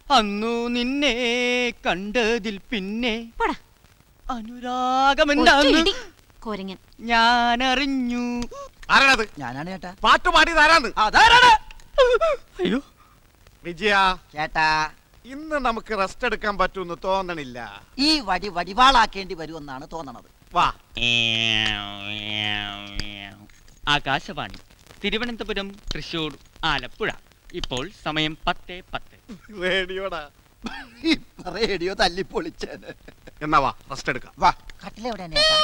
അന്നു നിന്നെ കണ്ടതിൽ പിന്നെ അനുരാഗമെന്താന്ന് ഞാൻ അറിഞ്ഞു. ആരാണത്? ഞാനാണ് ചേട്ടാ. പാട്ട് പാടിയത് ആരാണ്? അതാരാണ്? അയ്യോ വിജയ ചേട്ടാ, ഇന്ന് നമുക്ക് റെസ്റ്റ് എടുക്കാൻ പറ്റുമെന്ന് തോന്നണില്ല. ഈ വടിവാളാക്കേണ്ടി വരുമെന്നാണ് തോന്നണത്. വാ. ആകാശവാണി തിരുവനന്തപുരം, തൃശൂർ, ആലപ്പുഴ. ഇപ്പോൾ സമയം 10:10. റേഡിയോടാ. റേഡിയോ തല്ലിപ്പൊളിച്ചേന്. എന്നാ വാ, റെസ്റ്റ് എടുക്കാം. വാ. കട്ടിലെവിടെയാണ് ചേട്ടാ?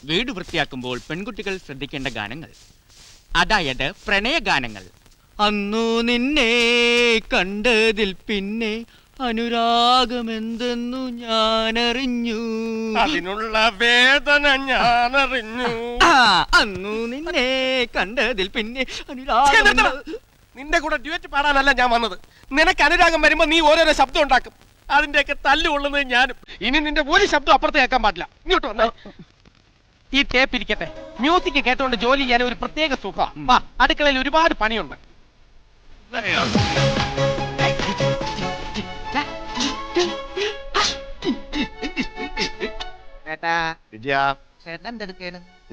വീട് വൃത്തിയാക്കുമ്പോൾ പെൺകുട്ടികൾ ശ്രദ്ധിക്കേണ്ട ഗാനങ്ങൾ, അതായത് പ്രണയ ഗാനങ്ങൾ. അന്നു നിന്നെ കണ്ടതിൽ പിന്നെ അനുരാഗമെന്തെന്നു ഞാനറിഞ്ഞു. അതിനുള്ള വേദന ഞാനറിഞ്ഞു. അന്നു നിന്നെ കണ്ടതിൽ പിന്നെ അനുരാഗം. നിന്റെ കൂടെ ഡ്യുവറ്റ് പാടാനല്ല ഞാൻ വന്നത്. നിനക്ക് അനുരാഗം വരുമ്പോ നീ ഓരോരോ ശബ്ദം ഉണ്ടാക്കും. അതിന്റെയൊക്കെ തല്ലുകൊള്ളുന്നത് ഞാനും. ഇനി നിന്റെ ഒരു ശബ്ദം അപ്പുറത്ത് കേൾക്കാൻ പാടില്ല. ഇങ്ങോട്ട് വന്നേ. ഈ ടേപ്പ് ഇരിക്കട്ടെ. മ്യൂസിക് കേട്ടോണ്ട് ജോലി ചെയ്യാൻ ഒരു പ്രത്യേക സുഖം. അടുക്കളയിൽ ഒരുപാട് പണിയുണ്ട്.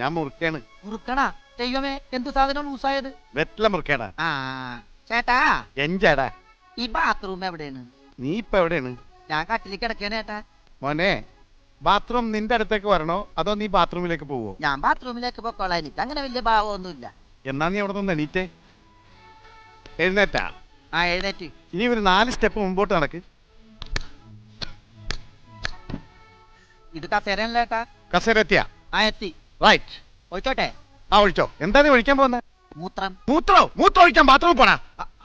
ഞാൻ മുറുക്കാണ്. മുറുക്കണാ? ദൈവമേ, എന്ത് സാധനം ലൂസായത്? വെറ്റില മുറുക്കാടാ. ചേട്ടാ, എഞ്ചാടാ. ഈ ബാത്റൂം എവിടെയാണ്? നീ ഇപ്പൊ എവിടെയാണ്? ഞാൻ കട്ടിലേക്ക് കിടക്കാണ് ചേട്ടാ. മോനെ, ബാത്റൂം നിന്റെ അടുത്തേക്ക് വരണോ അതോ നീ ബാത്റൂമിലേക്ക് പോവോ? ഞാൻ ബാത്റൂമിലേക്ക് പൊക്കോളാം. എനിക്ക് അങ്ങനെ വലിയ ഭാവമൊന്നുമില്ല. എന്നാ നീ അവിടെ നിന്ന് എണീറ്റേ. എഴുന്നേറ്റാ? എഴുന്നേറ്റ്. ഇനി ഒരു 4 സ്റ്റെപ്പ് മുമ്പോട്ട് നടക്ക്. ഇത് കസേരയല്ല ചേട്ടാ. കസേര എത്തിയാ? എത്തി. റൈറ്റ്. ഒഴിച്ചോട്ടെ? ഒഴിച്ചോ. എന്താ നീ ഒഴിക്കാൻ പോകുന്ന? മൂത്രം. മൂത്രം ഒഴിക്കാൻ ബാത്റൂമിൽ പോടാ.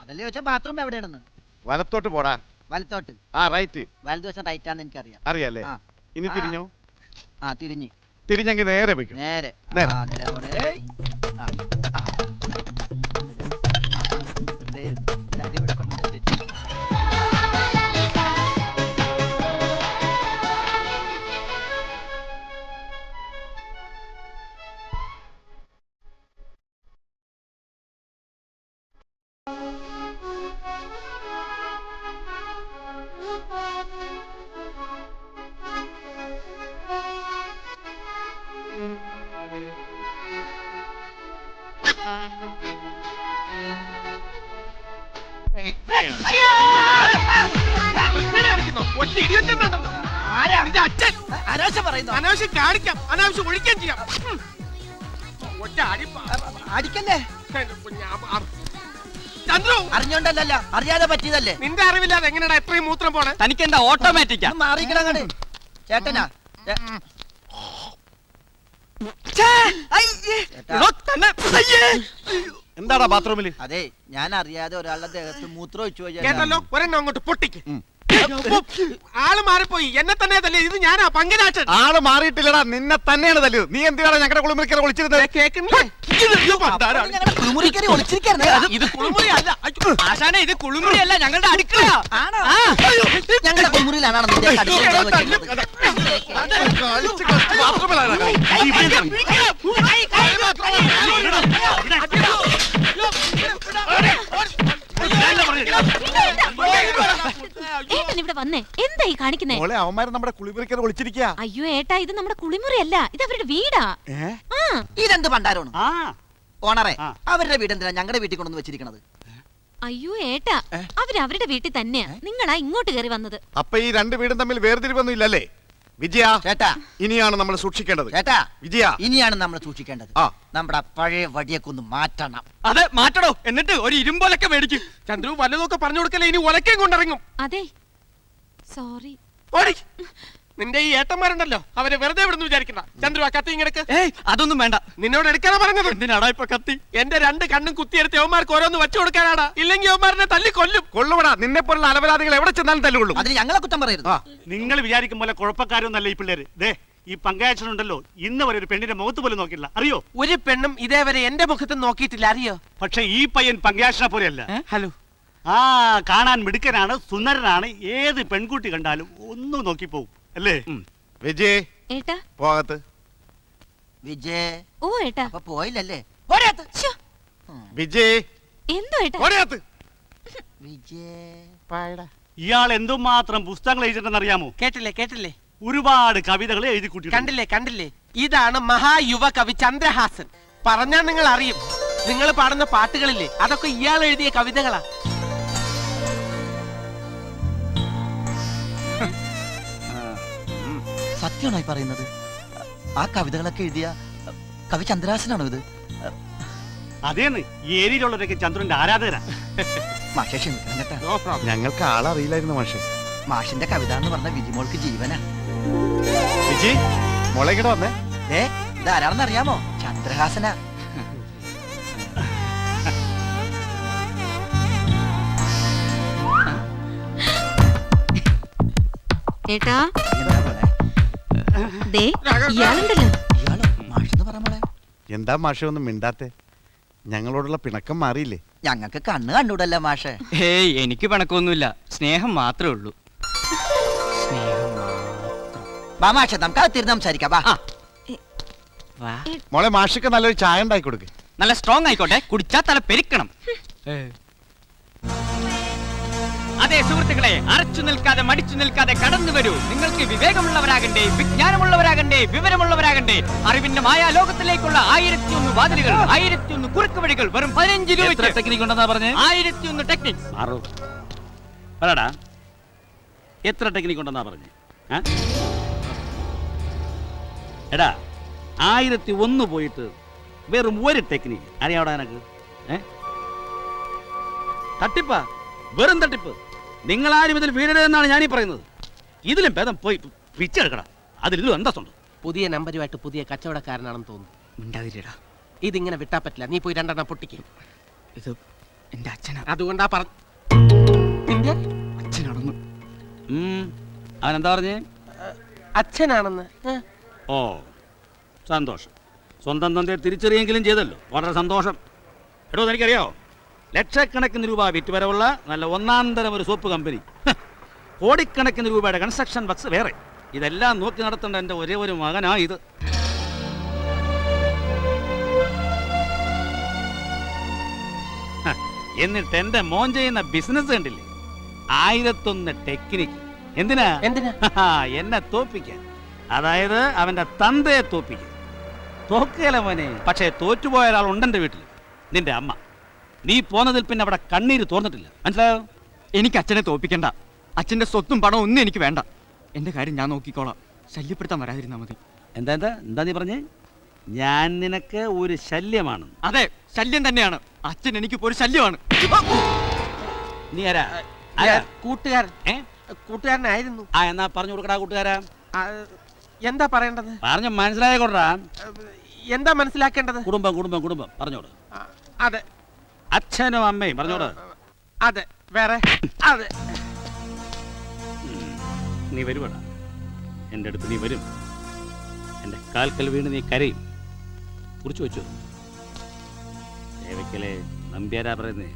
അതല്ലേ ചോദിച്ചാ ബാത്റൂം എവിടെയാണെന്ന്. വലത്തോട്ട് പോടാ. വലത്തോട്ട്? റൈറ്റ്. വലതുവശം റൈറ്റ് ആണെന്ന് എനിക്കറിയാം. അറിയാലേ? ഇനി തിരിഞ്ഞോ? തിരിഞ്ഞ്. തിരിഞ്ഞെങ്കിൽ നേരെ വെക്കും. നേരെ. അനാവശ്യം കാണിക്കാം, അനാവശ്യം ഒഴിക്കാൻ ചെയ്യാം. അടിക്കല്ലേ? ചന്ദ്രു, അറിഞ്ഞോണ്ടല്ലോ, അറിയാതെ പറ്റിയതല്ലേ. നിന്റെ അറിവില്ലാതെ എങ്ങനെയാ എത്രയും മൂത്രം പോണേ? തനിക്കെന്താ ഓട്ടോമാറ്റിക്കാ? മാറിക്കണങ്ങട് ചേട്ടനാ. എന്താടാ ബാത്റൂമില്? അതെ, ഞാൻ അറിയാതെ ഒരാളുടെ ദേഹത്ത് മൂത്രം ഒഴിച്ചു പോയി. കേട്ടല്ലോ, ഒരെണ്ണം അങ്ങോട്ട് പൊട്ടിക്ക്. ആള് മാറിപ്പോയി. എന്നെ തന്നെ തല്ലേ. ഇത് ഞാനാ പങ്കജാക്ഷൻ. ആള് മാറിയിട്ടില്ലടാ, നിന്നെ തന്നെയാണ് തല്ലിയത്. നീ എന്തിനാണ് ഞങ്ങളുടെ കുളിമുറിക്കര ഒളിച്ചിരുന്നത്? കേൾക്കുന്നില്ലേ? ഇത് കുളിമുറി അല്ല ആശാനെ, ഇത് കുളിമുറി അല്ല, ഞങ്ങളുടെ അടുക്കള. ഞങ്ങളുടെ കുളിമുറിയിലാണ് ഇവിടെ വന്നേ. എന്തായി കാണിക്കുന്നേ? അവന്മാര് നമ്മുടെ കുളിമുറിക്കര ഒളിച്ചിരിക്കുക. അയ്യോ ഏട്ടാ, ഇത് നമ്മുടെ കുളിമുറിയല്ല, ഇത് അവരുടെ വീടാ. ഇതെന്ത് പണ്ടാരോണ്? ഓണറെ, അവരുടെ വീട് എന്തിനാ ഞങ്ങളുടെ വീട്ടിൽ കൊണ്ടു വെച്ചിരിക്കണത്? അയ്യോ ഏട്ടാ, അവരവരുടെ വീട്ടിൽ തന്നെയാ. നിങ്ങളാ ഇങ്ങോട്ട് കയറി വന്നത്. അപ്പൊ ഈ 2 വീടും തമ്മിൽ വേർതിരിവൊന്നും ഇല്ലല്ലേ? വിജയ, ചേട്ടാ, ഇനിയാണ് നമ്മൾ സൂക്ഷിക്കേണ്ടത്. ചേട്ടാ, വിജയ, ഇനിയാണ് നമ്മൾ സൂക്ഷിക്കേണ്ടത്. നമ്മുടെ പഴയ വടിയൊക്കെ ഒന്ന് മാറ്റണം. അതെ, മാറ്റണോ? എന്നിട്ട് ഒരു ഇരുമ്പൊലക്ക മേടിക്കും. ചന്ദ്രു, വല്ലതൊക്കെ പറഞ്ഞു കൊടുക്കല്ലേ, ഇനി ഒലക്കയും കൊണ്ടിറങ്ങും. അതെ, സോറി. നിന്റെ ഈ ഏട്ടന്മാരുണ്ടല്ലോ, അവരെ വെറുതെ വിടുന്നു വിചാരിക്കണ്ട. ചന്ദ്രു, ആ കത്തി ഇങ്ങനെക്ക്. അതൊന്നും വേണ്ട. നിന്നോട് എടുക്കാനാ പറഞ്ഞത്. എന്തിനാടാ ഇപ്പൊ കത്തി? എന്റെ 2 കണ്ണും കുത്തിയെടുത്ത് യവന്മാർക്ക് ഓരോന്ന് വെച്ചു കൊടുക്കാനാടാ. ഇല്ലെങ്കിൽ യവന്മാരനെ തല്ലി കൊല്ലും. കൊള്ളുവടാ. നിന്നെ പോലുള്ള അലവലാദികൾ എവിടെ ചെന്നാലും തല്ലുകൊള്ളും. അതിന് ഞങ്ങളെ കുറ്റം പറയരുത്. നിങ്ങൾ വിചാരിക്കും പോലെ കുഴപ്പക്കാരൊന്നല്ല ഈ പിള്ളേര്. ദേ, ഈ പങ്കായച്ചനുണ്ടല്ലോ, ഇന്ന് വരെ ഒരു പെണ്ണിന്റെ മുഖത്ത് പോലും നോക്കില്ല. അറിയോ? ഒരു പെണ്ണും ഇതേവരെ എന്റെ മുഖത്ത് നോക്കിയിട്ടില്ല. അറിയോ? പക്ഷെ ഈ പയ്യൻ പങ്കായച്ചനെ പോലെയല്ല. ഹലോ. കാണാൻ മിടുക്കനാണ്, സുന്ദരനാണ്. ഏത് പെൺകുട്ടി കണ്ടാലും ഒന്നും നോക്കിപ്പോവും അല്ലേ? വിജയ്, ഏട്ടാ, പോകത്ത്. വിജയ്. ഓ ഏട്ടാ. അപ്പൊ പോയില്ലല്ലേ? വിജയ്, എന്തോ ഏട്ടാ? വിജയ്. ഇയാൾ എന്തുമാത്രം പുസ്തകങ്ങൾ എഴുതിയിട്ടുണ്ടെന്ന് അറിയാമോ? കേട്ടില്ലേ കേട്ടില്ലേ, ഒരുപാട് കവിതകൾ എഴുതി കൂട്ടി. കണ്ടില്ലേ കണ്ടില്ലേ, ഇതാണ് മഹായുവ കവി ചന്ദ്രഹാസൻ. പറഞ്ഞാൽ നിങ്ങൾ അറിയും. നിങ്ങൾ പാടുന്ന പാട്ടുകളില്ലേ, അതൊക്കെ ഇയാൾ എഴുതിയ കവിതകളാ. സത്യമാണോ ഈ പറയുന്നത്? ആ കവിതകളൊക്കെ എഴുതിയ കവി ചന്ദ്രഹാസനാണോ ഇത്? അതേന്ന്, ഈ ഏരിയയിലുള്ളവരൊക്കെ ചന്ദ്രന്റെ ആരാധകരാ. മാഷെ ക്ഷമിക്കണം കേട്ടാ. No problem. ഞങ്ങൾക്ക് ആളറിയില്ലായിരുന്നു മാഷെ. മാഷിന്റെ കവിത എന്ന് പറഞ്ഞ വിജിമോൾക്ക് ജീവനാ. വിജി മോളെ ഇങ്ങോട്ട് വന്നേ. ഇതാരാണെന്ന് അറിയാമോ? ചന്ദ്രഹാസനാ. ഏട്ടാ എന്താ മോളെ? ദേ ഇയാളുണ്ടല്ലോ. ഇയാളോ? മാഷെന്ന് പറ മോളെ. എന്താ മാഷെ ഒന്നും മിണ്ടാത്തെ? ഞങ്ങളോടുള്ള പിണക്കം മാറിയില്ലേ? ഞങ്ങൾക്ക് കണ്ണ് കണ്ടൂടല്ല മാഷെ. ഏയ് എനിക്ക് പിണക്കൊന്നുമില്ല, സ്നേഹം മാത്രമേ ഉള്ളൂ. വാ മാഷെ, നമുക്ക് അകത്തിരുന്ന് സംസാരിക്കാം. വാ. വാ. മോളെ മാഷക്ക് നല്ലൊരു ചായ ഉണ്ടാക്കി കൊടുക്ക്. നല്ല സ്ട്രോങ് ആയിക്കോട്ടെ, കുടിച്ചാ തല പെരിക്കണം. അതെ സുഹൃത്തുക്കളെ, അറച്ചു നിൽക്കാതെ മടിച്ചു നിൽക്കാതെ കടന്നു വരൂ. നിങ്ങൾക്ക് വിവേകമുള്ളവരാകണ്ടേ, വിജ്ഞാനമുള്ളവരാകണ്ടേ, വിവരമുള്ളവരാകണ്ടേ. അറിവിന്റെ മായാ ലോകത്തിലേക്കുള്ള 1001 വാതിലുകൾ, 1001 കുറുക്ക് വഴികൾ, വെറും 15 രൂപ. ടെക്നിക് ഉണ്ടെന്നാ പറഞ്ഞേ? 1001 ടെക്നിക്. പറടാ, എത്ര ടെക്നിക് ഉണ്ടെന്നാ പറഞ്ഞേ? എടാ, 1001 പോയിട്ട് വെറും ഒരു ടെക്നിക്ക് അറിയാവടാ എനക്ക്? തട്ടിപ്പാ, വെറും തട്ടിപ്പ്. നിങ്ങളാരും ഇതിൽ വീഴരുതെന്നാണ് ഞാനീ പറയുന്നത്. ഇതിലും ഭേദം പോയി പിച്ചെടുക്കടാ, അതിലും അന്തസ്സുണ്ട്. പുതിയ നമ്പരുമായിട്ട് പുതിയ കച്ചവടക്കാരനാണെന്ന് തോന്നുന്നു. മിണ്ടാതിരിടാ, ഇതിങ്ങനെ വിട്ടാ പറ്റില്ല. നീ പോയി 2 പൊട്ടിക്കും. ഇത് എന്റെ അച്ഛനാ. അതുകൊണ്ടാ പറഞ്ഞു. നിന്റെ അച്ഛനാണെന്ന്. അവൻ എന്താ പറഞ്ഞേ? അച്ഛനാണെന്ന്. ഓ, സന്തോഷം. സ്വന്തം തന്തയെ തിരിച്ചറിയെങ്കിലും ചെയ്തല്ലോ, വളരെ സന്തോഷം. എടോ, എനിക്കറിയോ, ലക്ഷക്കണക്കിന് രൂപ വിറ്റുവരവുള്ള നല്ല ഒന്നാം തരം ഒരു സോപ്പ് കമ്പനി, കോടിക്കണക്കിന് രൂപയുടെ കൺസ്ട്രക്ഷൻ വർക്ക്സ് വേറെ, ഇതെല്ലാം നോക്കി നടത്തേണ്ട എൻ്റെ ഒരേ ഒരു മകനാ ഇത്. എന്നിട്ട് എൻ്റെ മോൻ ചെയ്യുന്ന ബിസിനസ് കണ്ടില്ലേ? 1001 ടെക്നിക്ക്. എന്തിനാ? എന്നെ തോപ്പിക്കാൻ, അതായത് അവന്റെ തന്തയെ തോപ്പിക്കാൻ. തോക്കുകയല്ല മോനെ, പക്ഷേ തോറ്റുപോയ ഒരാൾ ഉണ്ടെന്റെ വീട്ടിൽ, നിന്റെ അമ്മ. നീ പോന്നതിൽ പിന്നെ അവിടെ കണ്ണീര് തോർന്നിട്ടില്ല, മനസ്സിലായോ? എനിക്ക് അച്ഛനെ തോപ്പിക്കണ്ട. അച്ഛന്റെ സ്വത്തും പണവും ഒന്നും എനിക്ക് വേണ്ട. എന്റെ കാര്യം ഞാൻ നോക്കിക്കോളാം, ശല്യപ്പെടുത്താൻ വരാതിരുന്നാ മതി. എന്താ എന്താ എന്താ നീ പറഞ്ഞേ? ഞാൻ നിനക്ക് ഒരു ശല്യമാണ്? അതെ, ശല്യം തന്നെയാണ്. അച്ഛൻ എനിക്കിപ്പോ ഒരു ശല്യമാണ്. നീ ആരാ? കൂട്ടുകാരൻ. കൂട്ടുകാരനായിരുന്നു. എന്നാ പറഞ്ഞു കൊടുക്കടാ കൂട്ടുകാരാ. എന്താ പറയേണ്ടത്? പറഞ്ഞു മനസ്സിലായിക്കോട്ടാ. എന്താ മനസ്സിലാക്കേണ്ടത്? കുടുംബം കുടുംബം കുടുംബം പറഞ്ഞോട്. അതെ. അച്ഛനും അമ്മയും പറഞ്ഞോട്. അതെ. വേറെ? അതെ. നീ വരുവാടാ, എൻ്റെ അടുത്ത് നീ വരും. എൻ്റെ കാൽക്കൽ വീണ് നീ കരയും. കുറിച്ച് വെച്ചു. ദേവയ്ക്കലെ നമ്പ്യാരാ പറയുന്നേ.